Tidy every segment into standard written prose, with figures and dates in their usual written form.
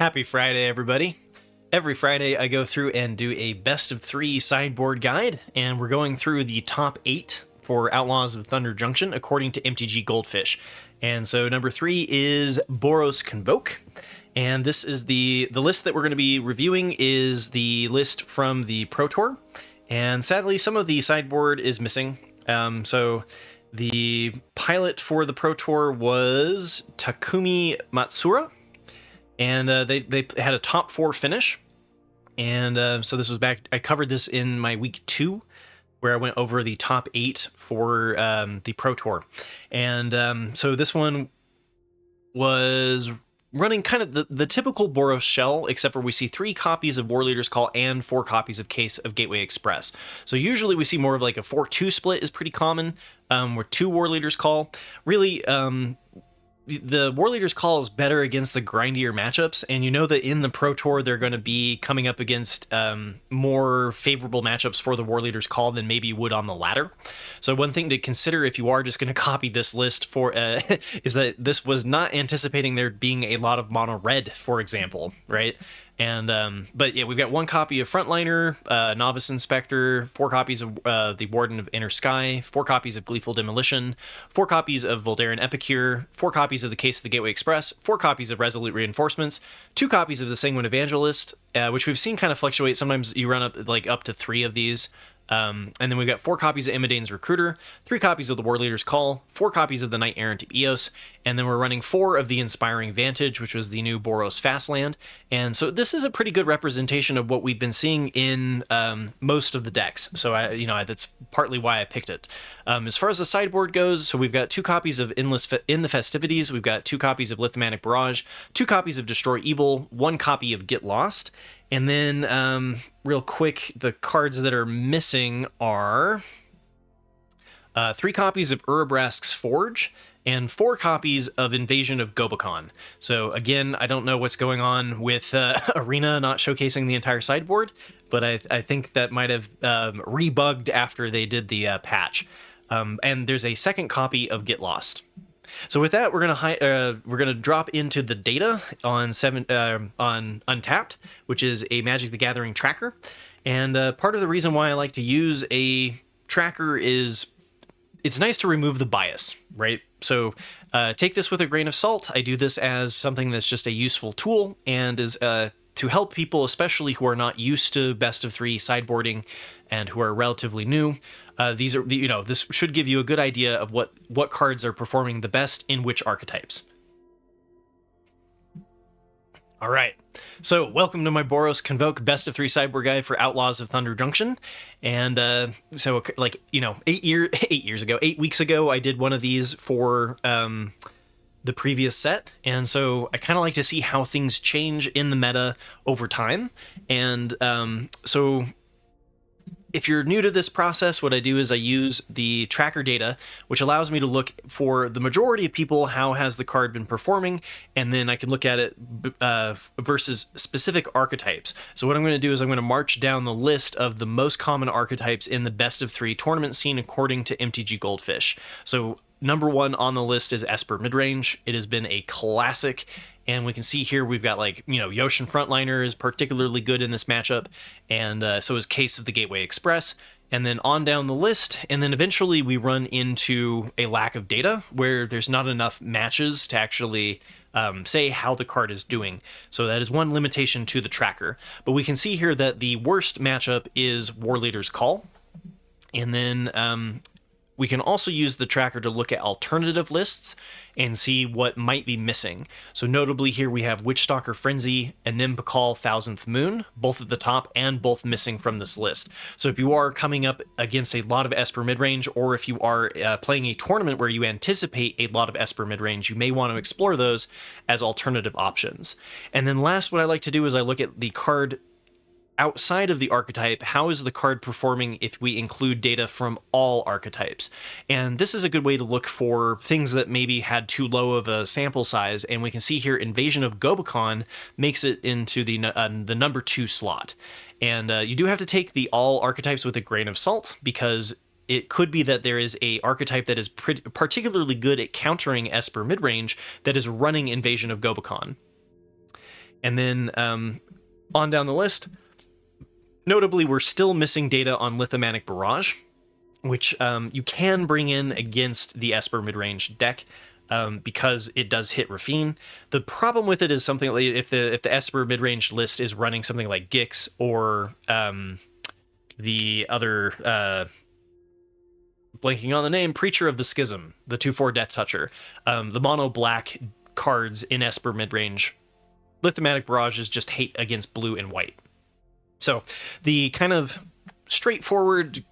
Happy Friday, everybody. Every Friday, I go through and do a best of 3 sideboard guide, and we're going through the top 8 for Outlaws of Thunder Junction according to MTG Goldfish. And so number 3 is Boros Convoke. And this is the list that we're going to be reviewing is the list from the Pro Tour. And sadly, some of the sideboard is missing. So the pilot for the Pro Tour was Takumi Matsura. And they had a top 4 finish. And so this was back, I covered this in my week 2, where I went over the top 8 for the Pro Tour. And so this one was running kind of the typical Boros shell, except for we see 3 copies of War Leader's Call and 4 copies of Case of Gateway Express. So usually we see more of like a 4-2 split is pretty common, where 2 War Leader's Call. Really, the War Leader's Call is better against the grindier matchups, and you know that in the Pro Tour they're going to be coming up against more favorable matchups for the War Leader's Call than maybe you would on the ladder. So one thing to consider if you are just going to copy this list for is that this was not anticipating there being a lot of mono red, for example, right? And but yeah, we've got 1 copy of Frontliner, Novice Inspector, 4 copies of the Warden of Inner Sky, 4 copies of Gleeful Demolition, 4 copies of Voldaren Epicure, 4 copies of the Case of the Gateway Express, 4 copies of Resolute Reinforcements, 2 copies of the Sanguine Evangelist, which we've seen kind of fluctuate. Sometimes you run up to 3 of these. And then we've got 4 copies of Imidane's Recruiter, 3 copies of the War Leader's Call, 4 copies of the Knight Errant of Eos, and then we're running 4 of the Inspiring Vantage, which was the new Boros Fastland. And so this is a pretty good representation of what we've been seeing in most of the decks. So that's partly why I picked it. As far as the sideboard goes, so we've got 2 copies of In the Festivities, we've got 2 copies of Lithomatic Barrage, 2 copies of Destroy Evil, 1 copy of Get Lost. And then, real quick, the cards that are missing are 3 copies of Urabrask's Forge and 4 copies of Invasion of Gobakon. So again, I don't know what's going on with Arena not showcasing the entire sideboard, but I think that might have rebugged after they did the patch. And there's a 2nd copy of Get Lost. So with that, we're gonna drop into the data on Untapped, which is a Magic the Gathering tracker. And part of the reason why I like to use a tracker is it's nice to remove the bias, right? So take this with a grain of salt. I do this as something that's just a useful tool and is to help people, especially who are not used to best of 3 sideboarding and who are relatively new. This should give you a good idea of what cards are performing the best in which archetypes. All right, so welcome to my Boros Convoke best of 3 sideboard guide for Outlaws of Thunder Junction. And so 8 weeks ago, I did one of these for the previous set, and so I kind of like to see how things change in the meta over time. And so if you're new to this process, what I do is I use the tracker data, which allows me to look for the majority of people, how has the card been performing, and then I can look at it versus specific archetypes. So what I'm going to do is I'm going to march down the list of the most common archetypes in the best of 3 tournament scene according to MTG Goldfish. So number 1 on the list is Esper Midrange. It has been a classic, and we can see here we've got Yoshin Frontliner is particularly good in this matchup, and so is Case of the Gateway Express, and then on down the list, and then eventually we run into a lack of data where there's not enough matches to actually say how the card is doing. So that is one limitation to the tracker. But we can see here that the worst matchup is War Leader's Call, and then we can also use the tracker to look at alternative lists and see what might be missing. So notably here we have Witchstalker Frenzy and Nimbakal Thousandth Moon, both at the top and both missing from this list. So if you are coming up against a lot of Esper midrange, or if you are playing a tournament where you anticipate a lot of Esper midrange, you may want to explore those as alternative options. And then last, what I like to do is I look at the card outside of the archetype. How is the card performing if we include data from all archetypes? And this is a good way to look for things that maybe had too low of a sample size, and we can see here Invasion of Gobakon makes it into the number 2 slot. And you do have to take the all archetypes with a grain of salt, because it could be that there is a archetype that is particularly good at countering Esper midrange that is running Invasion of Gobakon. And then on down the list, notably, we're still missing data on Lithomatic Barrage, which you can bring in against the Esper midrange deck because it does hit Rafine. The problem with it is something like if the Esper midrange list is running something like Gix or the other blanking on the name, Preacher of the Schism, the 2/4 Death Toucher, the mono black cards in Esper midrange, Lithomatic Barrage is just hate against blue and white. So the kind of straightforward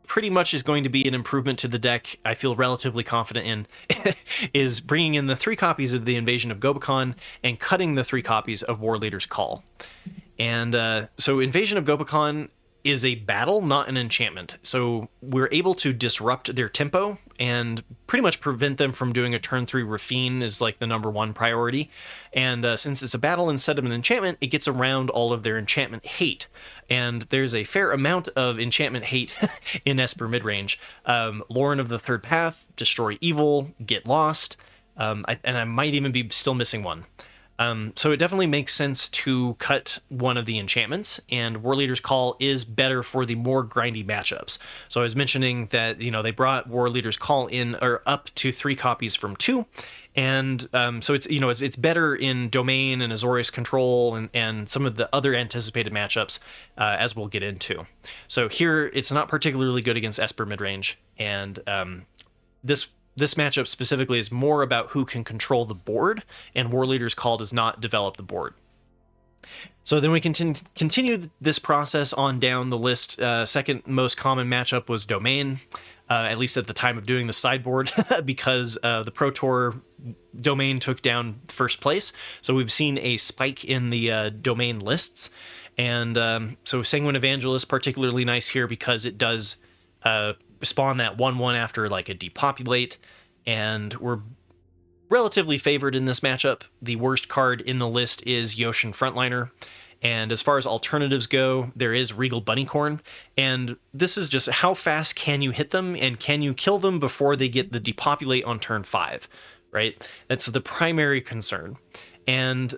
pretty much is going to be an improvement to the deck I feel relatively confident in is bringing in the 3 copies of the Invasion of Gobekon and cutting the 3 copies of War Leader's Call. And so Invasion of Gobekon is a battle, not an enchantment. So we're able to disrupt their tempo and pretty much prevent them from doing a turn 3 Rafine is like the #1 priority. And since it's a battle instead of an enchantment, it gets around all of their enchantment hate. And there's a fair amount of enchantment hate in Esper midrange. Lauren of the Third Path, Destroy Evil, Get Lost, and I might even be still missing one. So it definitely makes sense to cut one of the enchantments, and War Leader's Call is better for the more grindy matchups. So I was mentioning that, they brought War Leader's Call in or up to 3 copies from 2, and so it's better in Domain and Azorius Control and some of the other anticipated matchups, as we'll get into. So here it's not particularly good against Esper midrange, and this matchup specifically is more about who can control the board, and War Leader's Call does not develop the board. So then we continue this process on down the list. Second most common matchup was Domain, at least at the time of doing the sideboard, because the Pro Tour Domain took down first place. So we've seen a spike in the Domain lists. And so Sanguine Evangelist, particularly nice here because it does spawn that 1/1 after like a depopulate, and we're relatively favored in this matchup. The worst card in the list is Yoshin Frontliner, and as far as alternatives go, there is Regal Bunnycorn, and this is just how fast can you hit them, and can you kill them before they get the depopulate on turn 5, right? That's the primary concern. And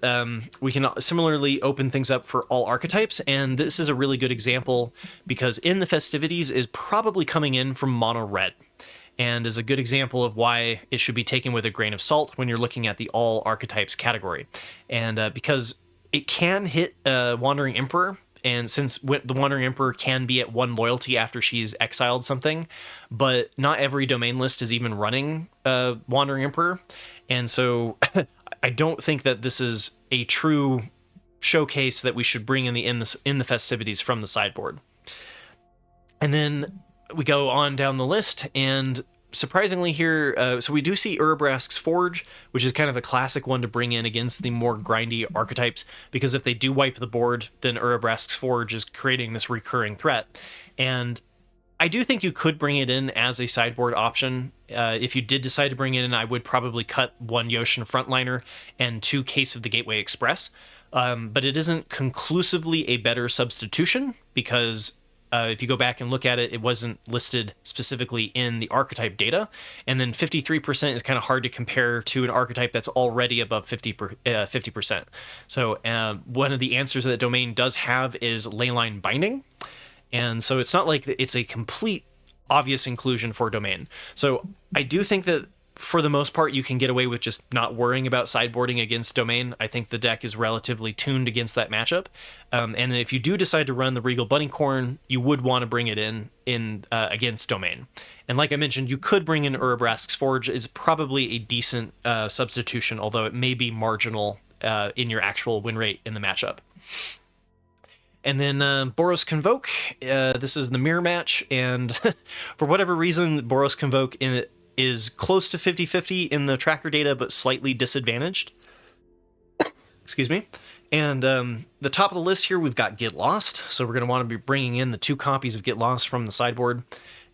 we can similarly open things up for all archetypes, and this is a really good example because In the Festivities is probably coming in from mono red, and is a good example of why it should be taken with a grain of salt when you're looking at the all archetypes category. And because it can hit Wandering Emperor, and since the Wandering Emperor can be at 1 loyalty after she's exiled something, but not every Domain list is even running Wandering Emperor, and so I don't think that this is a true showcase that we should bring in the Festivities from the sideboard. And then we go on down the list, and surprisingly here, so we do see Urabrask's Forge, which is kind of a classic one to bring in against the more grindy archetypes, because if they do wipe the board, then Urabrask's Forge is creating this recurring threat. And I do think you could bring it in as a sideboard option. If you did decide to bring it in, I would probably cut 1 Yoshin Frontliner and 2 Case of the Gateway Express. But it isn't conclusively a better substitution because if you go back and look at it, it wasn't listed specifically in the archetype data. And then 53% is kind of hard to compare to an archetype that's already above 50%. So one of the answers that Domain does have is Leyline Binding. And so it's not like it's a complete obvious inclusion for Domain. So I do think that for the most part, you can get away with just not worrying about sideboarding against Domain. I think the deck is relatively tuned against that matchup. And if you do decide to run the Regal Bunnycorn, you would want to bring it in against Domain. And like I mentioned, you could bring in Urabrask's Forge. It's probably a decent substitution, although it may be marginal in your actual win rate in the matchup. And then Boros Convoke, this is the mirror match, and for whatever reason, Boros Convoke is close to 50-50 in the tracker data, but slightly disadvantaged. Excuse me. And the top of the list here, we've got Get Lost, so we're going to want to be bringing in the 2 copies of Get Lost from the sideboard.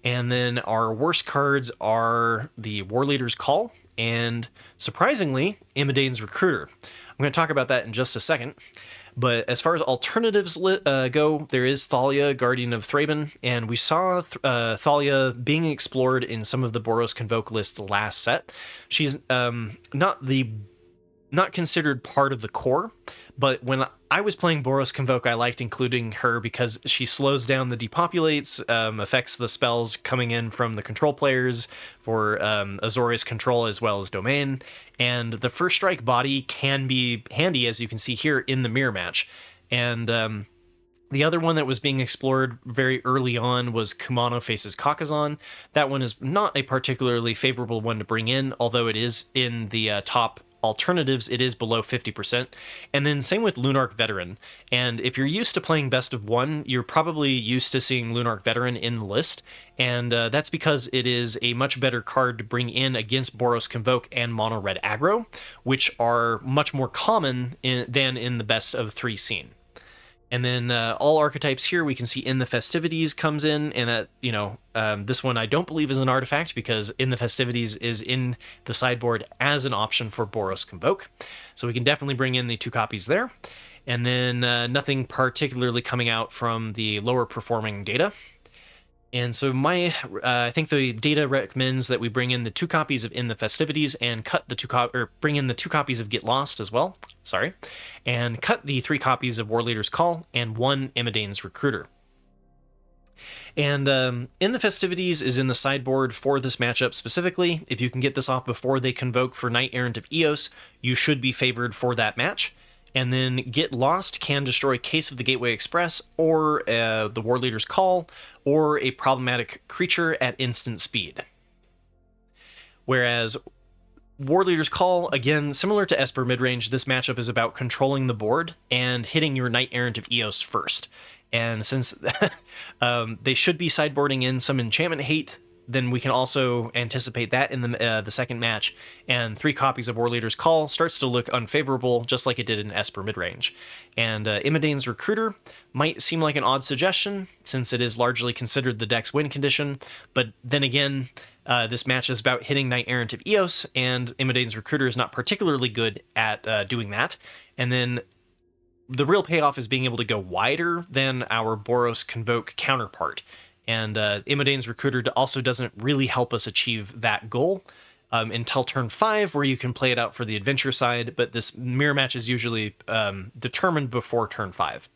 And then our worst cards are the War Leader's Call, and surprisingly, Imidane's Recruiter. I'm going to talk about that in just a second. But as far as alternatives go, there is Thalia, Guardian of Thraben, and we saw Thalia being explored in some of the Boros Convoke lists last set. She's not the not considered part of the core, but when I was playing Boros Convoke, I liked including her because she slows down the depopulates, affects the spells coming in from the control players for Azorius control as well as domain, and the first strike body can be handy, as you can see here in the mirror match. And the other one that was being explored very early on was Kumano faces Kakazan. That one is not a particularly favorable one to bring in, although it is in the top alternatives, it is below 50%. And then same with Lunarch Veteran. And if you're used to playing best of one, you're probably used to seeing Lunarch Veteran in the list. And that's because it is a much better card to bring in against Boros Convoke and Mono Red Aggro, which are much more common than in the best of 3 scene. And then all archetypes here we can see In the Festivities comes in, and this one I don't believe is an artifact because In the Festivities is in the sideboard as an option for Boros Convoke. So we can definitely bring in the 2 copies there. And then nothing particularly coming out from the lower performing data. And so I think the data recommends that we bring in the 2 copies of In the Festivities and cut the bring in the 2 copies of Get Lost as well. Sorry, and cut the 3 copies of War Leader's Call and 1 Imidane's Recruiter. And In the Festivities is in the sideboard for this matchup specifically. If you can get this off before they convoke for Knight Errant of Eos, you should be favored for that match. And then Get Lost can destroy Case of the Gateway Express or the War Leader's Call or a problematic creature at instant speed. Whereas War Leader's Call, again, similar to Esper Midrange, this matchup is about controlling the board and hitting your Knight Errant of Eos first. And since they should be sideboarding in some enchantment hate, then we can also anticipate that in the second match, and 3 copies of War Leader's Call starts to look unfavorable, just like it did in Esper Midrange. And Imidane's Recruiter might seem like an odd suggestion, since it is largely considered the deck's win condition, but then again, this match is about hitting Knight Errant of Eos, and Imidane's Recruiter is not particularly good at doing that. And then the real payoff is being able to go wider than our Boros Convoke counterpart. And Imidane's Recruiter also doesn't really help us achieve that goal until turn 5, where you can play it out for the adventure side, but this mirror match is usually determined before turn 5.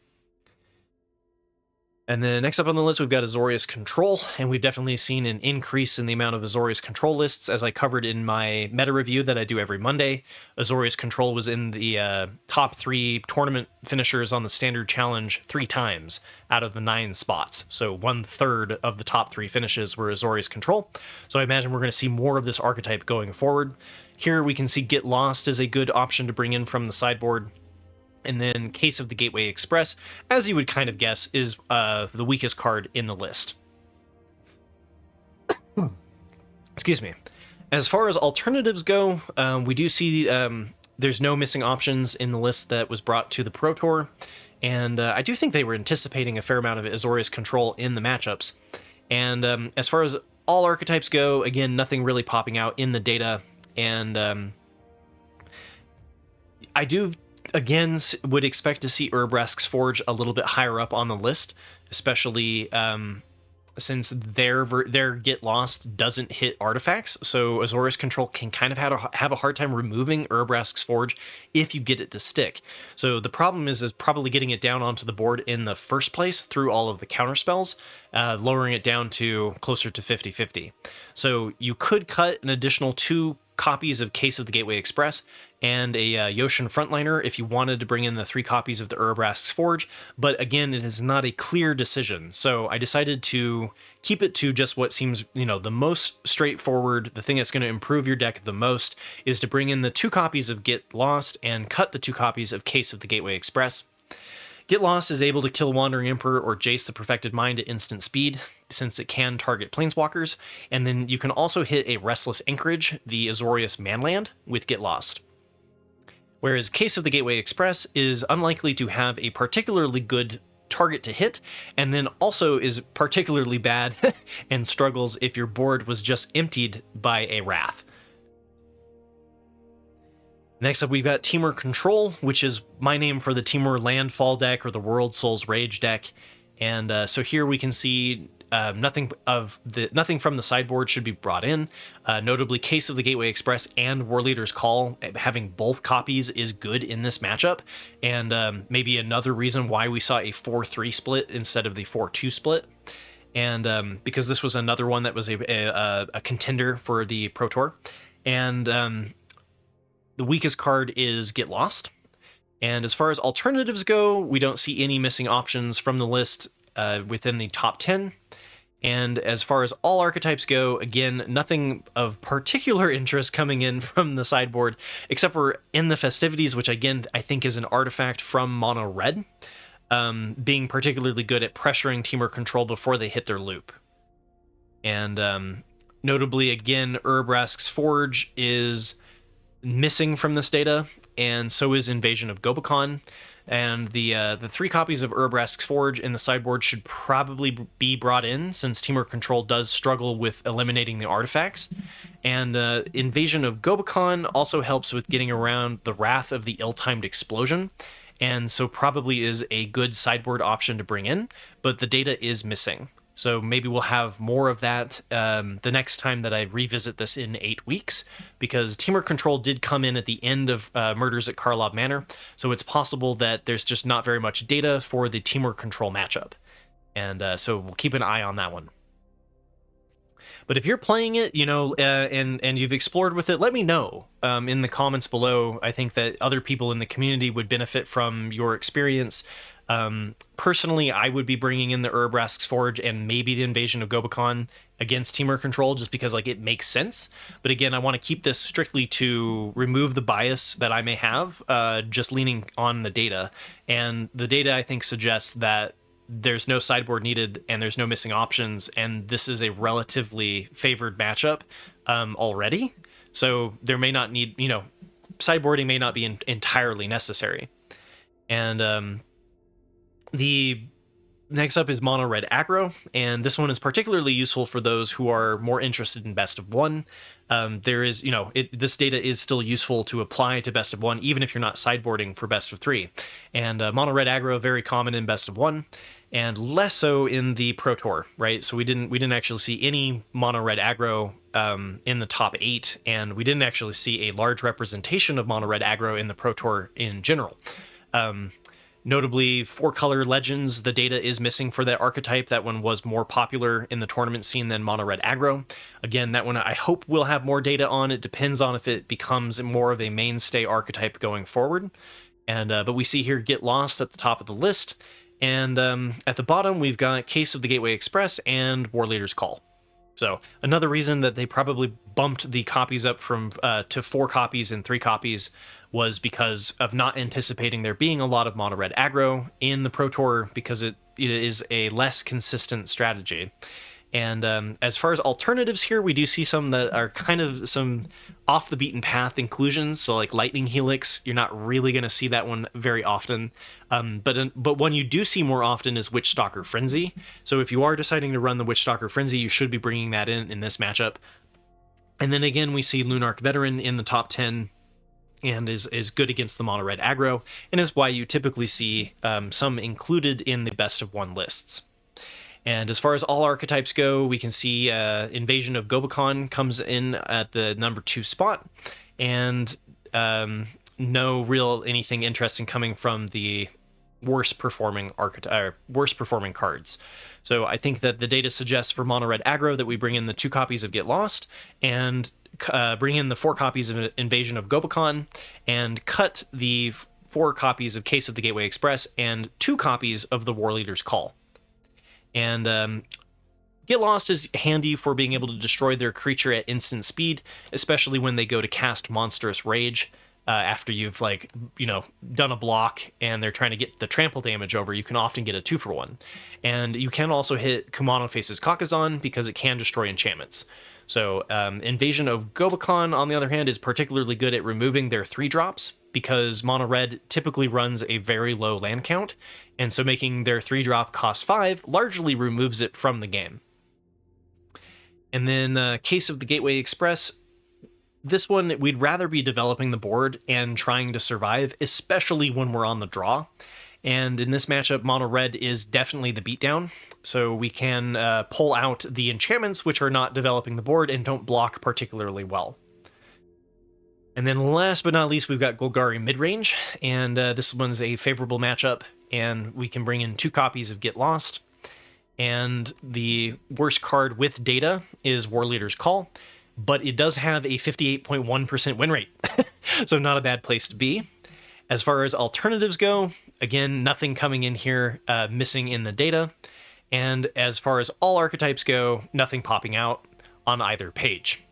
And then next up on the list, we've got Azorius Control, and we've definitely seen an increase in the amount of Azorius Control lists, as I covered in my meta review that I do every Monday. Azorius Control was in the top 3 tournament finishers on the Standard Challenge 3 times out of the 9 spots. So 1/3 of the top 3 finishes were Azorius Control. So I imagine we're going to see more of this archetype going forward. Here we can see Get Lost as a good option to bring in from the sideboard. And then Case of the Gateway Express, as you would kind of guess, is the weakest card in the list. Excuse me. As far as alternatives go, we do see there's no missing options in the list that was brought to the Pro Tour. And I do think they were anticipating a fair amount of Azorius Control in the matchups. And as far as all archetypes go, again, nothing really popping out in the data. And I do... again, would expect to see Urabrask's Forge a little bit higher up on the list, especially since their Get Lost doesn't hit artifacts, so Azorius Control can kind of have a hard time removing Urabrask's Forge if you get it to stick. So the problem is probably getting it down onto the board in the first place through all of the counterspells, lowering it down to closer to 50-50. So you could cut an additional 2 copies of Case of the Gateway Express and a Yoshin Frontliner if you wanted to bring in the 3 copies of the Urabrask's Forge, but again, it is not a clear decision, so I decided to keep it to just what seems, the most straightforward. The thing that's going to improve your deck the most is to bring in the 2 copies of Get Lost and cut the 2 copies of Case of the Gateway Express. Get Lost is able to kill Wandering Emperor or Jace the Perfected Mind at instant speed, since it can target Planeswalkers, and then you can also hit a Restless Anchorage, the Azorius Manland, with Get Lost. Whereas Case of the Gateway Express is unlikely to have a particularly good target to hit, and then also is particularly bad and struggles if your board was just emptied by a Wrath. Next up, we've got Temur Control, which is my name for the Temur Landfall deck or the World Souls Rage deck. And so here we can see nothing from the sideboard should be brought in. Notably, Case of the Gateway Express and War Leader's Call, having both copies is good in this matchup, and maybe another reason why we saw a 4-3 split instead of the 4-2 split. And because this was another one that was a contender for the Pro Tour. And the weakest card is Get Lost. And as far as alternatives go, we don't see any missing options from the list within the top 10. And as far as all archetypes go, again, nothing of particular interest coming in from the sideboard, except for In the Festivities, which again, I think is an artifact from Mono Red, being particularly good at pressuring Teamwork Control before they hit their loop. And notably, again, Urabrask's Forge is missing from this data, and so is Invasion of Gobekon. And the 3 copies of Urabrask's Forge in the sideboard should probably be brought in, since Teamwork Control does struggle with eliminating the artifacts. And Invasion of Gobekon also helps with getting around the Wrath of the Ill-Timed Explosion, and so probably is a good sideboard option to bring in, but the data is missing. So maybe we'll have more of that the next time that I revisit this in 8 weeks, because Teamwork Control did come in at the end of Murders at Karlov Manor, so it's possible that there's just not very much data for the Teamwork Control matchup. And so we'll keep an eye on that one. But if you're playing it, and you've explored with it, let me know in the comments below. I think that other people in the community would benefit from your experience. Personally, I would be bringing in the Urabrask's Forge and maybe the Invasion of Gobekon against Teamwork Control, just because it makes sense. But again, I want to keep this strictly to remove the bias that I may have, just leaning on the data. And the data, I think, suggests that there's no sideboard needed and there's no missing options, and this is a relatively favored matchup already. So there may not need, sideboarding may not be entirely necessary. And the next up is Mono Red Aggro, and this one is particularly useful for those who are more interested in Best of One. There is, this data is still useful to apply to Best of One, even if you're not sideboarding for Best of 3. And Mono Red Aggro, very common in Best of One, and less so in the Pro Tour, right? So we didn't actually see any Mono Red Aggro in the top 8, and we didn't actually see a large representation of Mono Red Aggro in the Pro Tour in general. Notably, 4-color Legends, the data is missing for that archetype. That one was more popular in the tournament scene than Mono Red Aggro. Again, that one I hope we'll have more data on. It depends on if it becomes more of a mainstay archetype going forward. And but we see here Get Lost at the top of the list. And at the bottom, we've got Case of the Gateway Express and War Leader's Call. So another reason that they probably bumped the copies up from to 4 copies and 3 copies was because of not anticipating there being a lot of Mono Red Aggro in the Pro Tour, because it is a less consistent strategy. And as far as alternatives here, we do see some that are kind of some off the beaten path inclusions. So like Lightning Helix, you're not really going to see that one very often. But one you do see more often is Witchstalker Frenzy. So if you are deciding to run the Witchstalker Frenzy, you should be bringing that in this matchup. And then again, we see Lunarch Veteran in the top 10, and is good against the Mono Red Aggro, and is why you typically see some included in the Best of One lists. And as far as all archetypes go, we can see Invasion of Gobekon comes in at the number 2 spot, and no real anything interesting coming from the worst performing cards. So I think that the data suggests for Mono Red Aggro that we bring in the 2 copies of Get Lost, and bring in the 4 copies of Invasion of Gobekon, and cut the 4 copies of Case of the Gateway Express and 2 copies of the War Leader's Call. And Get Lost is handy for being able to destroy their creature at instant speed, especially when they go to cast Monstrous Rage after you've done a block and they're trying to get the trample damage over. You can often get a 2-for-1. And you can also hit Kumano Faces Kakazan because it can destroy enchantments. So Invasion of Gobekon, on the other hand, is particularly good at removing their 3-drops, because Mono Red typically runs a very low land count, and so making their 3-drop cost 5 largely removes it from the game. And then Case of the Gateway Express, this one, we'd rather be developing the board and trying to survive, especially when we're on the draw. And in this matchup, mono red is definitely the beatdown. So we can pull out the enchantments, which are not developing the board and don't block particularly well. And then last but not least, we've got Golgari midrange, and this one's a favorable matchup, and we can bring in 2 copies of Get Lost. And the worst card with data is War Leader's Call, but it does have a 58.1% win rate, so not a bad place to be. As far as alternatives go, again, nothing coming in here missing in the data. And as far as all archetypes go, nothing popping out on either page.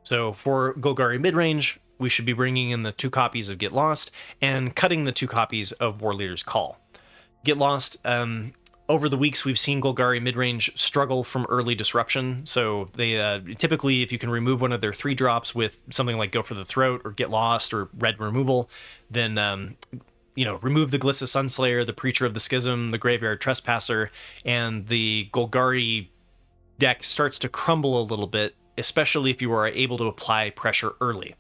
So for Golgari midrange, we should be bringing in the 2 copies of Get Lost and cutting the 2 copies of War Leader's Call. Get Lost, over the weeks, we've seen Golgari midrange struggle from early disruption. So they typically, if you can remove one of their 3 drops with something like Go for the Throat or Get Lost or red removal, then remove the Glissa Sunslayer, the Preacher of the Schism, the Graveyard Trespasser, and the Golgari deck starts to crumble a little bit, especially if you are able to apply pressure early.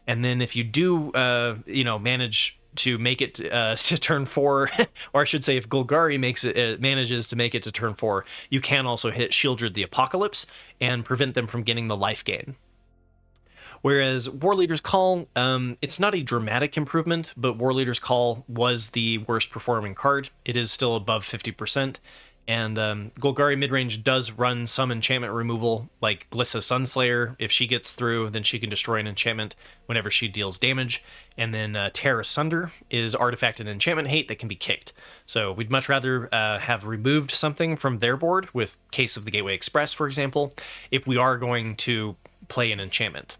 And then if you do, manage to make it to turn 4, or I should say if Golgari manages to make it to turn 4, you can also hit Shieldred the Apocalypse and prevent them from getting the life gain. Whereas War Leader's Call, it's not a dramatic improvement, but War Leader's Call was the worst performing card. It is still above 50%. And Golgari midrange does run some enchantment removal, like Glissa Sunslayer. If she gets through, then she can destroy an enchantment whenever she deals damage. And then Tear Asunder is artifact and enchantment hate that can be kicked. So we'd much rather have removed something from their board, with Case of the Gateway Express, for example, if we are going to play an enchantment.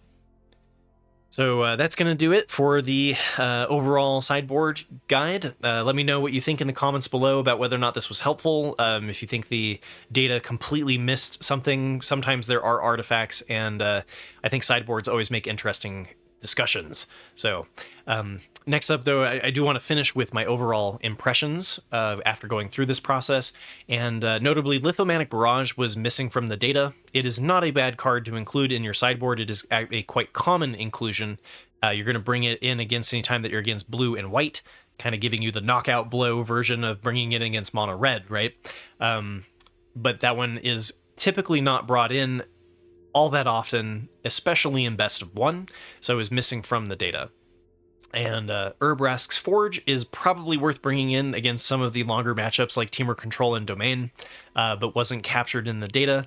So that's going to do it for the overall sideboard guide. Let me know what you think in the comments below about whether or not this was helpful. If you think the data completely missed something, sometimes there are artifacts, and I think sideboards always make interesting discussions. So next up, though, I do want to finish with my overall impressions after going through this process. And notably, Lithomanic Barrage was missing from the data. It is not a bad card to include in your sideboard. It is a quite common inclusion. You're going to bring it in against any time that you're against blue and white, kind of giving you the knockout blow version of bringing it against mono red, right? But that one is typically not brought in all that often, especially in best of 1, so is missing from the data. And Urbrask's Forge is probably worth bringing in against some of the longer matchups like Temur Control and Domain, but wasn't captured in the data.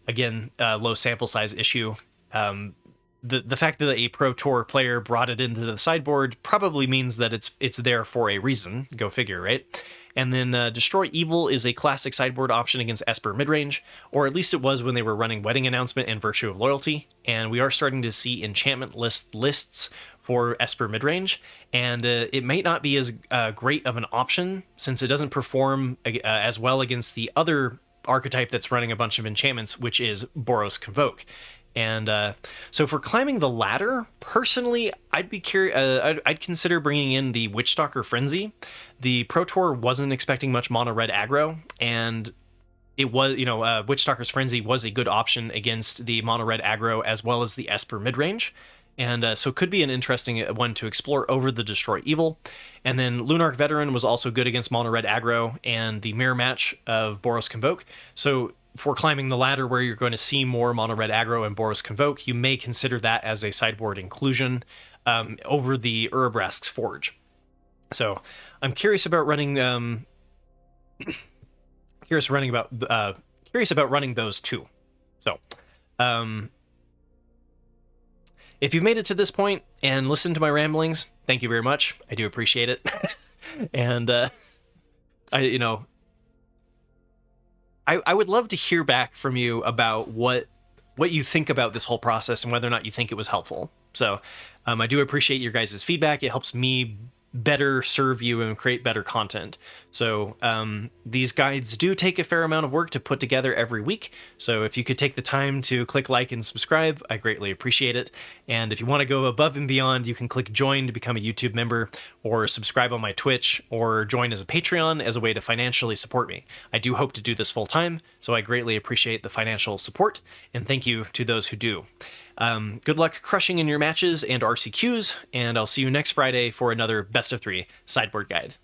Again, low sample size issue. The fact that a Pro Tour player brought it into the sideboard probably means that it's there for a reason. Go figure, right? And then Destroy Evil is a classic sideboard option against Esper midrange, or at least it was when they were running Wedding Announcement and Virtue of Loyalty, and we are starting to see enchantment lists for Esper midrange, and it might not be as great of an option since it doesn't perform as well against the other archetype that's running a bunch of enchantments, which is Boros Convoke. And so for climbing the ladder, personally, I'd be curious. I'd consider bringing in the Witchstalker Frenzy. The Pro Tour wasn't expecting much mono red aggro, and it was, Witchstalker's Frenzy was a good option against the mono red aggro as well as the Esper midrange. And so it could be an interesting one to explore over the Destroy Evil. And then Lunarch Veteran was also good against mono red aggro and the mirror match of Boros Convoke. So for climbing the ladder where you're going to see more mono red aggro and Boros Convoke, you may consider that as a sideboard inclusion over the Urbrask's Forge. So I'm curious about running curious about running those two. So if you've made it to this point and listened to my ramblings, thank you very much. I do appreciate it. And I would love to hear back from you about what you think about this whole process and whether or not you think it was helpful. So I do appreciate your guys' feedback. It helps me better serve you and create better content. So these guides do take a fair amount of work to put together every week. So if you could take the time to click like and subscribe, I greatly appreciate it. And if you want to go above and beyond, you can click join to become a YouTube member, or subscribe on my Twitch, or join as a Patreon as a way to financially support me. I do hope to do this full time, so I greatly appreciate the financial support, and thank you to those who do. Good luck crushing in your matches and RCQs, and I'll see you next Friday for another Best of 3 sideboard guide.